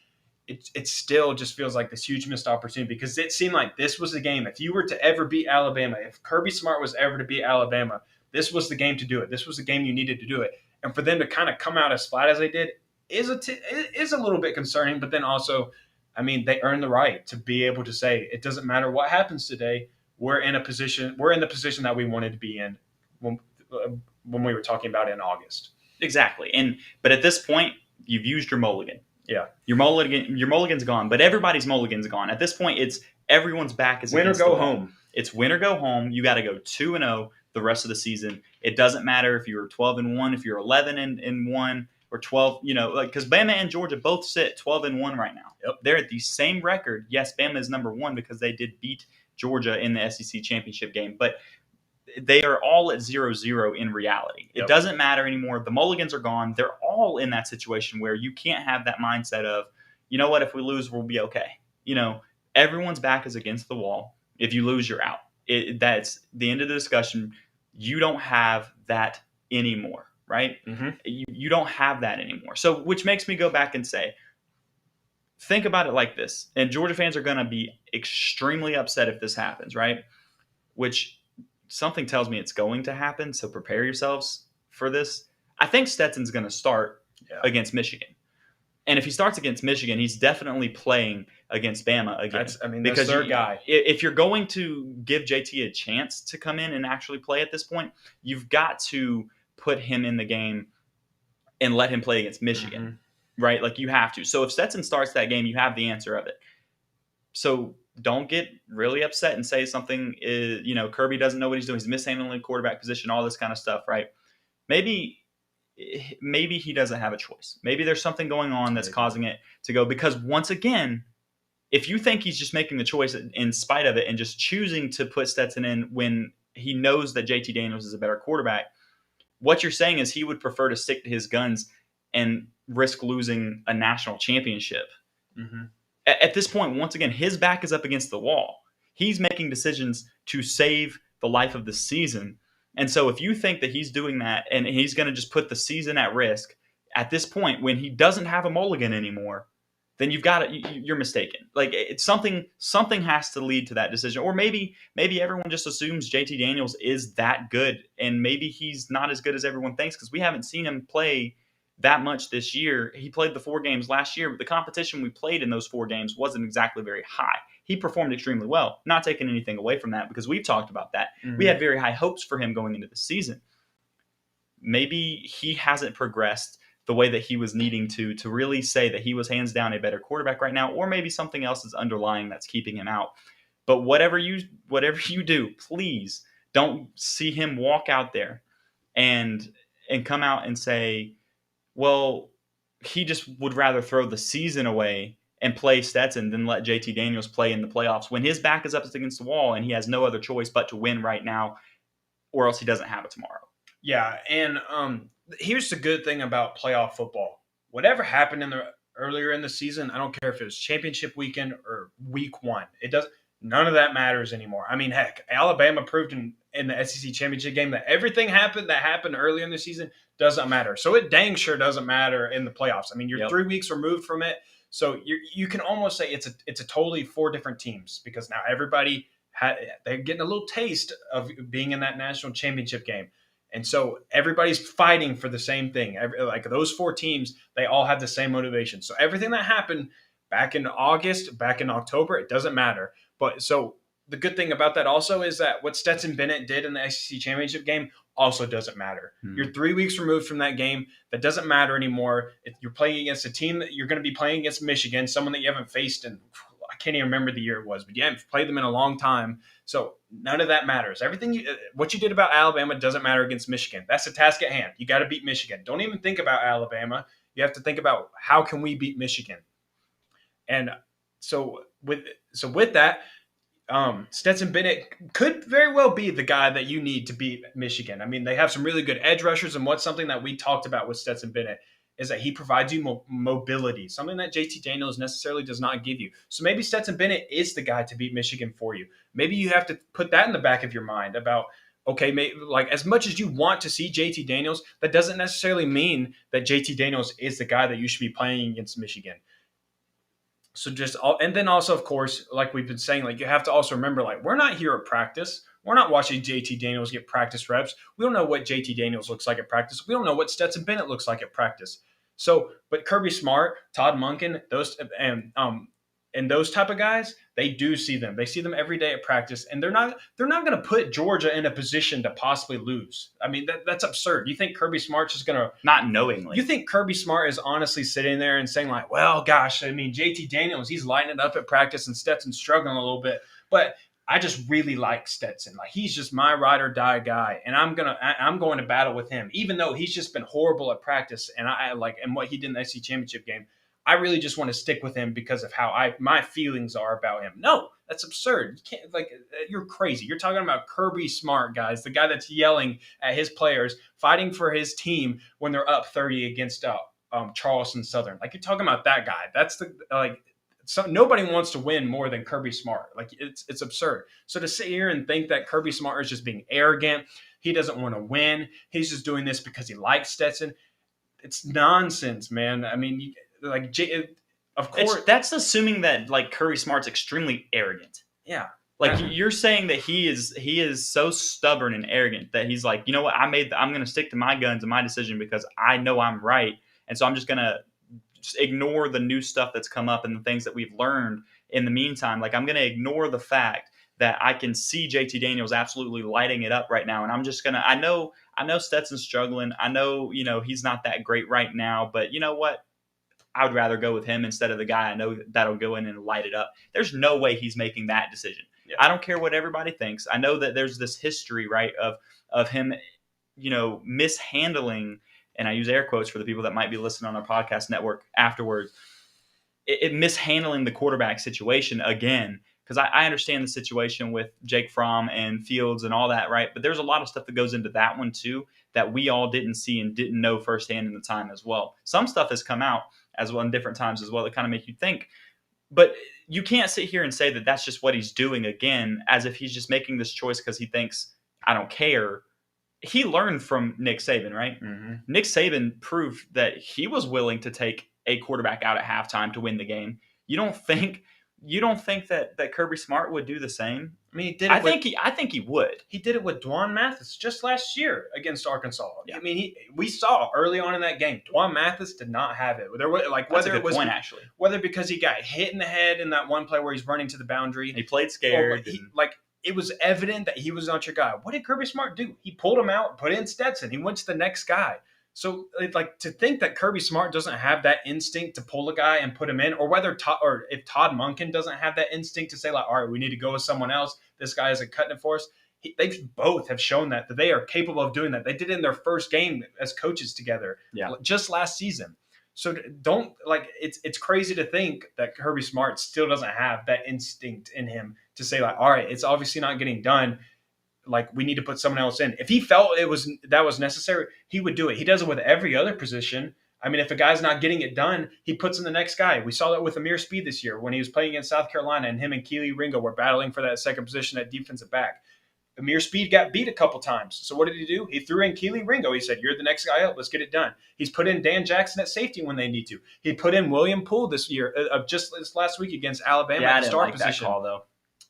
It still just feels like this huge missed opportunity, because it seemed like this was the game. If you were to ever beat Alabama, if Kirby Smart was ever to beat Alabama, this was the game to do it. This was the game you needed to do it. And for them to kind of come out as flat as they did is a little bit concerning. But then also, I mean, they earned the right to be able to say, it doesn't matter what happens today. We're in the position that we wanted to be in when we were talking about it in August. Exactly. But at this point, you've used your mulligan. Yeah. Your mulligan's gone, but everybody's mulligan's gone. At this point, it's everyone's back is Win or against the go wall. home. It's win or go home. You got to go 2-0 the rest of the season. It doesn't matter if you're 12-1, if you're 11-1, or 12. Because Bama and Georgia both sit 12-1 right now. Yep. They're at the same record. Yes, Bama is number one because they did beat Georgia in the SEC championship game, but they are all at 0-0 in reality. It doesn't matter anymore. The mulligans are gone. They're all in that situation where you can't have that mindset of, you know what, if we lose, we'll be okay. Everyone's back is against the wall. If you lose, you're out. That's the end of the discussion. You don't have that anymore, right? Mm-hmm. You don't have that anymore. So, which makes me go back and say, think about it like this. And Georgia fans are going to be extremely upset if this happens, right? Which something tells me it's going to happen. So prepare yourselves for this. I think Stetson's going to start against Michigan. And if he starts against Michigan, he's definitely playing against Bama again. That's their guy. If you're going to give JT a chance to come in and actually play at this point, you've got to put him in the game and let him play against Michigan, right? Like you have to. So if Stetson starts that game, you have the answer of it. So don't get really upset and say something is, Kirby doesn't know what he's doing. He's mishandling the quarterback position, all this kind of stuff, right? Maybe he doesn't have a choice. Maybe there's something going on that's causing it to go. Because once again, if you think he's just making the choice in spite of it and just choosing to put Stetson in when he knows that JT Daniels is a better quarterback, what you're saying is he would prefer to stick to his guns and risk losing a national championship. Mm-hmm. At this point, once again, his back is up against the wall. He's making decisions to save the life of the season. And so if you think that he's doing that and he's going to just put the season at risk at this point when he doesn't have a mulligan anymore, then you're mistaken. Like it's something has to lead to that decision. Or maybe everyone just assumes JT Daniels is that good and maybe he's not as good as everyone thinks because we haven't seen him play that much this year. He played the 4 games last year, but the competition we played in those 4 games wasn't exactly very high. He performed extremely well, not taking anything away from that because we've talked about that. Mm-hmm. We had very high hopes for him going into the season. Maybe he hasn't progressed the way that he was needing to really say that he was hands down a better quarterback right now, or maybe something else is underlying that's keeping him out. But whatever you do, please don't see him walk out there and come out and say, well, he just would rather throw the season away and play Stetson than let JT Daniels play in the playoffs when his back is up against the wall and he has no other choice but to win right now or else he doesn't have it tomorrow. Yeah, and here's the good thing about playoff football. Whatever happened earlier in the season, I don't care if it was championship weekend or week 1. None of that matters anymore. I mean, heck, Alabama proved in the SEC championship game that everything that happened earlier in the season doesn't matter. So it dang sure doesn't matter in the playoffs. I mean, you're 3 weeks removed from it. So you can almost say it's a totally 4 different teams because now everybody they're getting a little taste of being in that national championship game. And so everybody's fighting for the same thing. Like those 4 teams, they all have the same motivation. So everything that happened back in August, back in October, it doesn't matter. But so the good thing about that also is that what Stetson Bennett did in the SEC championship game also doesn't matter. You're 3 weeks removed from that game. That doesn't matter anymore. If you're playing against a team that you're going to be playing against Michigan, someone that you haven't faced in, I can't even remember the year it was, but you haven't played them in a long time. So none of that matters. What you did about Alabama doesn't matter against Michigan. That's the task at hand. You got to beat Michigan. Don't even think about Alabama. You have to think about how can we beat Michigan. And so with that, Stetson Bennett could very well be the guy that you need to beat Michigan. I mean, they have some really good edge rushers, and what's something that we talked about with Stetson Bennett is that he provides you mobility, something that JT Daniels necessarily does not give you. So maybe Stetson Bennett is the guy to beat Michigan for you. Maybe you have to put that in the back of your mind about, okay, maybe, like as much as you want to see JT Daniels, that doesn't necessarily mean that JT Daniels is the guy that you should be playing against Michigan. So and then also, of course, like we've been saying, like you have to also remember, like we're not here at practice. We're not watching JT Daniels get practice reps. We don't know what JT Daniels looks like at practice. We don't know what Stetson Bennett looks like at practice. So, but Kirby Smart, Todd Monken, And those type of guys, they do see them. They see them every day at practice, and they're not going to put Georgia in a position to possibly lose. I mean, that's absurd. You think Kirby Smart's just going to – Not knowingly. You think Kirby Smart is honestly sitting there and saying like, well, gosh, I mean, JT Daniels, he's lighting it up at practice and Stetson's struggling a little bit. But I just really like Stetson. Like, he's just my ride or die guy, and I'm going to battle with him, even though he's just been horrible at practice. And and what he did in the SEC championship game, I really just want to stick with him because of how my feelings are about him. No, that's absurd. You can't, you're crazy. You're talking about Kirby Smart, guys, the guy that's yelling at his players, fighting for his team when they're up 30 against Charleston Southern. Like, you're talking about that guy. That's nobody wants to win more than Kirby Smart. Like, it's absurd. So to sit here and think that Kirby Smart is just being arrogant, he doesn't want to win, he's just doing this because he likes Stetson, it's nonsense, man. I mean, of course, that's assuming that Kirby Smart's extremely arrogant. Yeah, you're saying that he is so stubborn and arrogant that he's like, you know what, I'm going to stick to my guns and my decision because I know I'm right, and so I'm just going to ignore the new stuff that's come up and the things that we've learned in the meantime. Like, I'm going to ignore the fact that I can see JT Daniels absolutely lighting it up right now, and I'm just going to. I know Stetson's struggling. I know he's not that great right now, but you know what? I would rather go with him instead of the guy I know that'll go in and light it up. There's no way he's making that decision. Yeah. I don't care what everybody thinks. I know that there's this history, right, of him, mishandling, and I use air quotes for the people that might be listening on our podcast network afterwards, it mishandling the quarterback situation again, because I understand the situation with Jake Fromm and Fields and all that, right? But there's a lot of stuff that goes into that one too that we all didn't see and didn't know firsthand in the time as well. Some stuff has come out as well in different times as well that kind of make you think. But you can't sit here and say that that's just what he's doing again, as if he's just making this choice because he thinks, I don't care. He learned from Nick Saban, right? Mm-hmm. Nick Saban proved that he was willing to take a quarterback out at halftime to win the game. You don't think that Kirby Smart would do the same? I mean, he did. I think he would. He did it with Dwan Mathis just last year against Arkansas. Yeah. I mean, we saw early on in that game, Dwan Mathis did not have it. There was That's a good point, actually. Whether because he got hit in the head in that one play where he's running to the boundary, he played scared. It was evident that he was not your guy. What did Kirby Smart do? He pulled him out, put in Stetson. He went to the next guy. So, to think that Kirby Smart doesn't have that instinct to pull a guy and put him in, or if Todd Monken doesn't have that instinct to say, all right, we need to go with someone else. This guy isn't cutting it for us. They both have shown that they are capable of doing that. They did it in their first game as coaches together, just last season. So it's crazy to think that Kirby Smart still doesn't have that instinct in him to say, all right, it's obviously not getting done. We need to put someone else in. If he felt that was necessary, he would do it. He does it with every other position. I mean, if a guy's not getting it done, he puts in the next guy. We saw that with Amir Speed this year when he was playing against South Carolina, and him and Keely Ringo were battling for that second position at defensive back. Amir Speed got beat a couple times. So what did he do? He threw in Keely Ringo. He said, you're the next guy up. Let's get it done. He's put in Dan Jackson at safety when they need to. He put in William Poole this year, just this last week against Alabama at the star position. That call, though.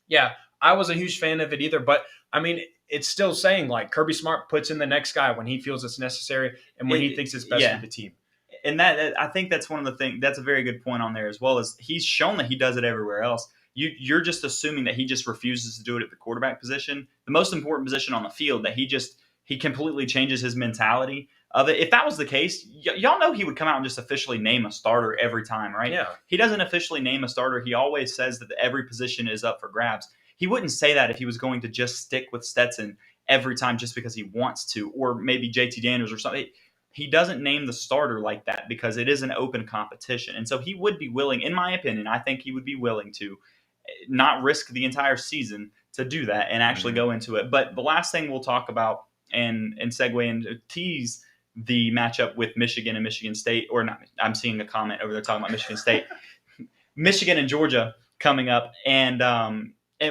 Yeah, I wasn't a huge fan of it either, but I mean, it's still saying Kirby Smart puts in the next guy when he feels it's necessary and when he thinks it's best for the team. And that I think that's one of the things. That's a very good point on there as well. As he's shown that he does it everywhere else. You're just assuming that he just refuses to do it at the quarterback position, the most important position on the field. That he completely changes his mentality of it. If that was the case, y'all know he would come out and just officially name a starter every time, right? Yeah. He doesn't officially name a starter. He always says that every position is up for grabs. He wouldn't say that if he was going to just stick with Stetson every time just because he wants to, or maybe JT Daniels or something. He doesn't name the starter like that because it is an open competition. And so he would be willing, in my opinion, I think he would be willing to not risk the entire season to do that and actually go into it. But the last thing we'll talk about and segue and tease the matchup with Michigan and Michigan State, or not, I'm seeing a comment over there talking about Michigan State, Michigan and Georgia coming up. And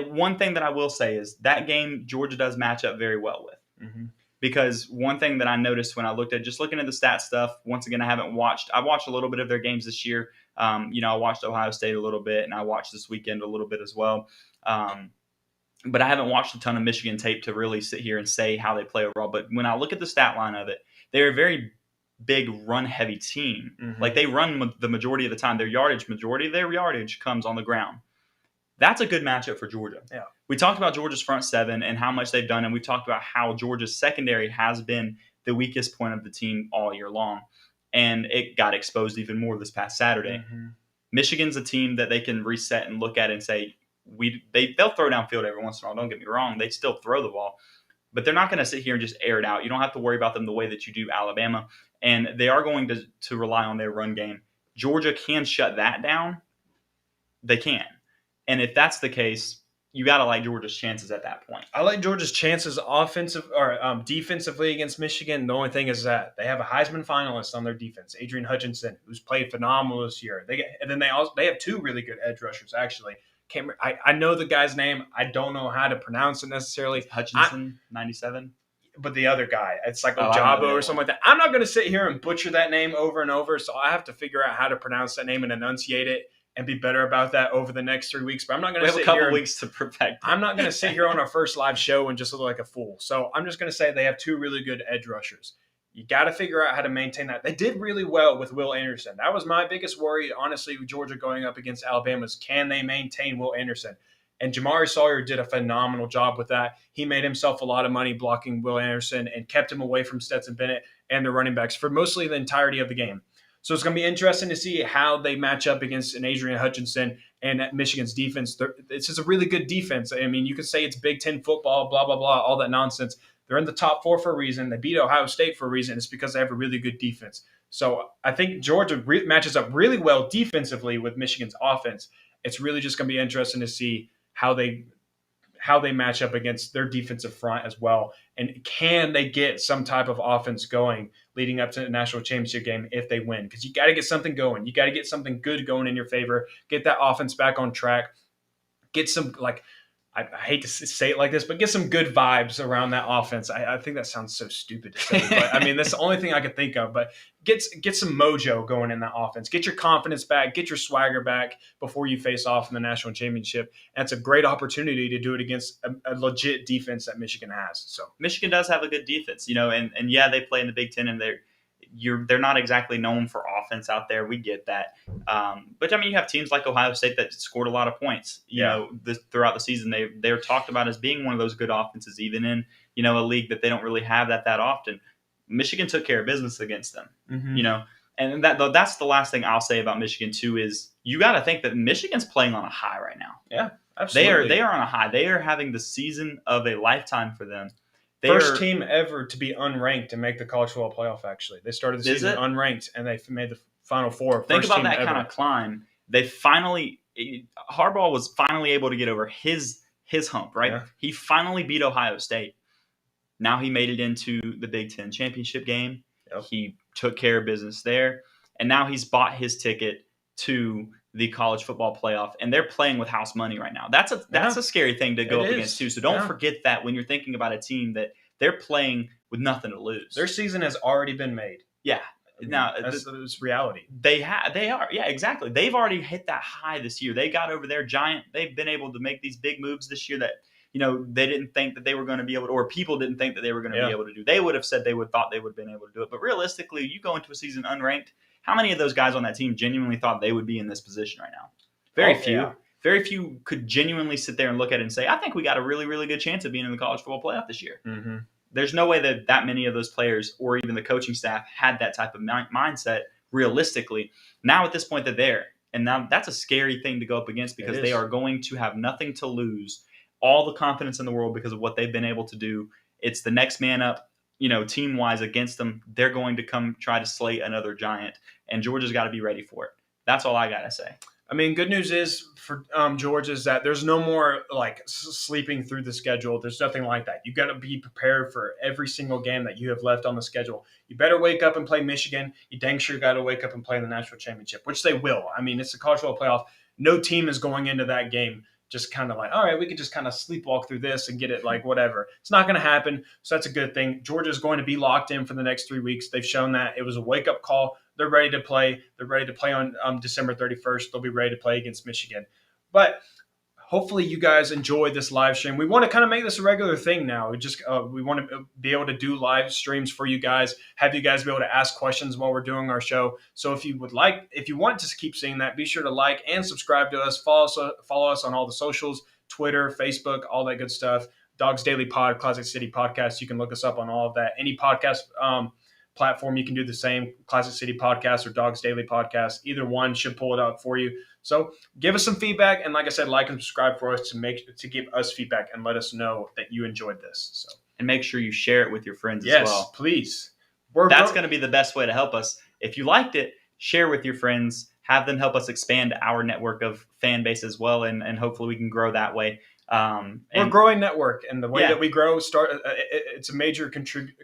one thing that I will say is that game Georgia does match up very well with. Mm-hmm. Because one thing that I noticed when I looking at the stat stuff, once again, I watched a little bit of their games this year. I watched Ohio State a little bit, and I watched this weekend a little bit as well. But I haven't watched a ton of Michigan tape to really sit here and say how they play overall. But when I look at the stat line of it, they're a very big run-heavy team. Mhm. Like they run the majority of the time. Majority of their yardage comes on the ground. That's a good matchup for Georgia. Yeah. We talked about Georgia's front seven and how much they've done, and we talked about how Georgia's secondary has been the weakest point of the team all year long. And it got exposed even more this past Saturday. Mhm. Michigan's a team that they can reset and look at and say, they'll throw downfield every once in a while. Don't get me wrong. They still throw the ball. But they're not going to sit here and just air it out. You don't have to worry about them the way that you do Alabama. And they are going to rely on their run game. Georgia can shut that down. They can. And if that's the case, you got to like Georgia's chances at that point. I like Georgia's chances offensive or defensively against Michigan. The only thing is that they have a Heisman finalist on their defense, Adrian Hutchinson, who's played phenomenal this year. They have two really good edge rushers actually. I know the guy's name. I don't know how to pronounce it necessarily. Hutchinson, 97. But the other guy, it's like I know Ojabo that or one. something like that. I'm not going to sit here and butcher that name over and over, so I have to figure out how to pronounce that name and enunciate it and be better about that over the next 3 weeks. But I'm not going We to have a sit here. couple weeks to perfect it. I'm not going to sit here on our first live show and just look like a fool. So I'm just going to say they have two really good edge rushers. You got to figure out how to maintain that. They did really well with Will Anderson. That was my biggest worry, honestly, with Georgia going up against Alabama is can they maintain Will Anderson? And Jamari Sawyer did a phenomenal job with that. He made himself a lot of money blocking Will Anderson and kept him away from Stetson Bennett and the running backs for mostly the entirety of the game. So it's going to be interesting to see how they match up against an Adrian Hutchinson and Michigan's defense. It's just a really good defense. I mean, you could say it's Big Ten football, blah, blah, blah, all that nonsense. They're in the top four for a reason. They beat Ohio State for a reason. It's because they have a really good defense. So I think Georgia matches up really well defensively with Michigan's offense. It's really just going to be interesting to see how they match up against their defensive front as well. And can they get some type of offense going leading up to the national championship game if they win? Because you got to get something going. You got to get something good going in your favor. Get that offense back on track. Get some, I hate to say it like this, but get some good vibes around that offense. I think that sounds so stupid to say, but I mean, that's the only thing I could think of. But get some mojo going in that offense. Get your confidence back. Get your swagger back before you face off in the national championship. And it's a great opportunity to do it against a legit defense that Michigan has. So Michigan does have a good defense, and yeah, they play in the Big Ten, and they're not exactly known for offense out there. We get that. But I mean, you have teams like Ohio State that scored a lot of points, throughout the season. They're talked about as being one of those good offenses, even in, a league that they don't really have that often. Michigan took care of business against them, and that's the last thing I'll say about Michigan too, is you got to think that Michigan's playing on a high right now. yeah, absolutely. They are on a high. They are having the season of a lifetime for them. First team ever to be unranked and make the college football playoff, actually. They started the season unranked, and they made the Final Four. Think about that kind of climb. Harbaugh was finally able to get over his hump, right? Yeah. He finally beat Ohio State. Now he made it into the Big Ten championship game. Yep. He took care of business there. And now he's bought his ticket to the college football playoff, and they're playing with house money right now. That's a scary thing to go up against too. So don't forget that when you're thinking about a team that they're playing with nothing to lose. Their season has already been made. Yeah. Now that's reality. They are. Yeah, exactly. They've already hit that high this year. They got over their giant. They've been able to make these big moves this year that they didn't think that they were going to be able to, or people didn't think that they were going to be able to do. They would have said thought they would have been able to do it. But realistically, you go into a season unranked. How many of those guys on that team genuinely thought they would be in this position right now? Very few. Yeah. Very few could genuinely sit there and look at it and say, I think we got a really, really good chance of being in the college football playoff this year. Mm-hmm. There's no way that many of those players or even the coaching staff had that type of mindset realistically. Now at this point they're there. And now that's a scary thing to go up against because they are going to have nothing to lose, all the confidence in the world because of what they've been able to do. It's the next man up, team-wise against them. They're going to come try to slay another giant, and Georgia's got to be ready for it. That's all I got to say. I mean, good news is for Georgia is that there's no more sleeping through the schedule. There's nothing like that. You got to be prepared for every single game that you have left on the schedule. You better wake up and play Michigan. You dang sure got to wake up and play in the national championship, which they will. I mean, it's the college football playoff. No team is going into that game just kind of all right, we could just kind of sleepwalk through this and get it whatever. It's not going to happen. So that's a good thing. Georgia's going to be locked in for the next 3 weeks. They've shown that. It was a wake-up call. They're ready to play. They're ready to play on December 31st. They'll be ready to play against Michigan. But hopefully you guys enjoyed this live stream. We want to kind of make this a regular thing now. We want to be able to do live streams for you guys, have you guys be able to ask questions while we're doing our show. So if you want to keep seeing that, be sure to like and subscribe to us. Follow us on all the socials, Twitter, Facebook, all that good stuff. Dogs Daily Pod, Classic City Podcast. You can look us up on all of that. Any podcast platform, you can do the same. Classic City Podcast or Dogs Daily Podcast. Either one should pull it up for you. So give us some feedback, and like I said, like and subscribe for us to give us feedback and let us know that you enjoyed this. So and make sure you share it with your friends as well. Yes, please. That's going to be the best way to help us. If you liked it, share with your friends. Have them help us expand our network of fan base as well, and hopefully we can grow that way. We're a growing network, and the way that we grow, it's a major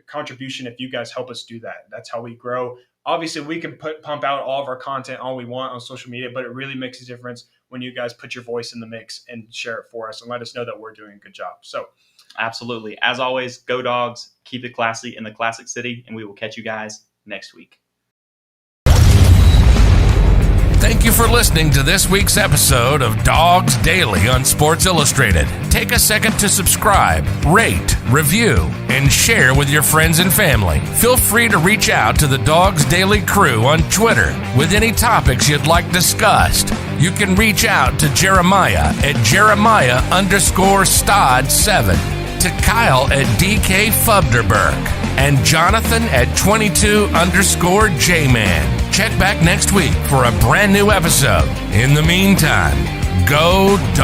contribution if you guys help us do that. That's how we grow. Obviously, we can pump out all of our content all we want on social media, but it really makes a difference when you guys put your voice in the mix and share it for us and let us know that we're doing a good job. So, absolutely. As always, go Dogs, keep it classy in the Classic City, and we will catch you guys next week. Thank you for listening to this week's episode of Dogs Daily on Sports Illustrated. Take a second to subscribe, rate, review, and share with your friends and family. Feel free to reach out to the Dogs Daily crew on Twitter with any topics you'd like discussed. You can reach out to Jeremiah at Jeremiah_Stod7, to Kyle at DK Fubderberg, and Jonathan at 22_Jman. Check back next week for a brand new episode. In the meantime, go Dogs!